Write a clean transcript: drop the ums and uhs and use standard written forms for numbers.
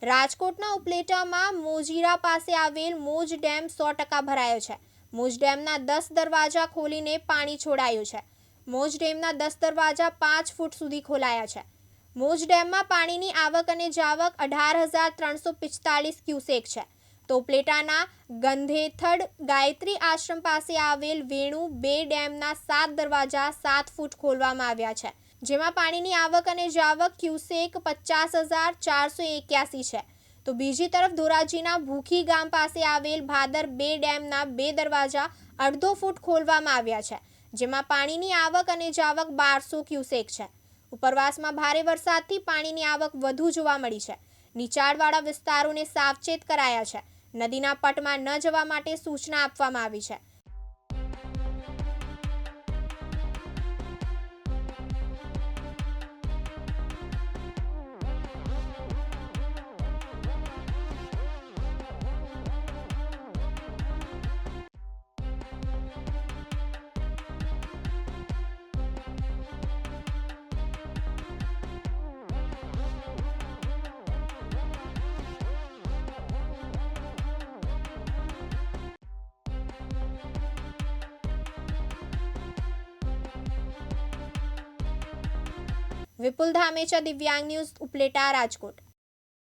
રાજકોટના ઉપલેટામાં મોજીરા પાસે આવેલ મોજ ડેમ 100% ભરાયો છે। મોજ ડેમના 10 દરવાજા ખોલીને પાણી છોડાયું છે। મોજ ડેમના 10 દરવાજા 5 ફૂટ સુધી ખોલાયા છે। મોજ ડેમમાં પાણીની આવક અને જાવક 18,345 ક્યુસેક છે। તો ઉપલેટાના ગંધેથડ ગાયત્રી આશ્રમ પાસે આવેલ વેણુ 2 ડેમના 7 દરવાજા 7 ફૂટ ખોલવામાં આવ્યા છે, જેમાં પાણીની આવક અને જાવક ક્યુસેક 50,481 છે। તો બીજી તરફ ધોરાજીના ભૂખી ગામ પાસે આવેલ ભાદર 2 ડેમના 2 દરવાજા અડધો ફૂટ ખોલવામાં આવ્યા છે, જેમાં પાણીની આવક અને જાવક 1200 ક્યુસેક છે। ઉપરવાસમાં ભારે વરસાદથી પાણીની આવક વધુ જોવા મળી છે। નીચાણવાળા વિસ્તારોને સાવચેત કરાયા છે। નદીના પટમાં ન જવા માટે સૂચના આપવામાં આવી છે। વિપુલ ધામેચા, દિવ્યાંગ ન્યૂઝ, ઉપલેટા, રાજકોટ।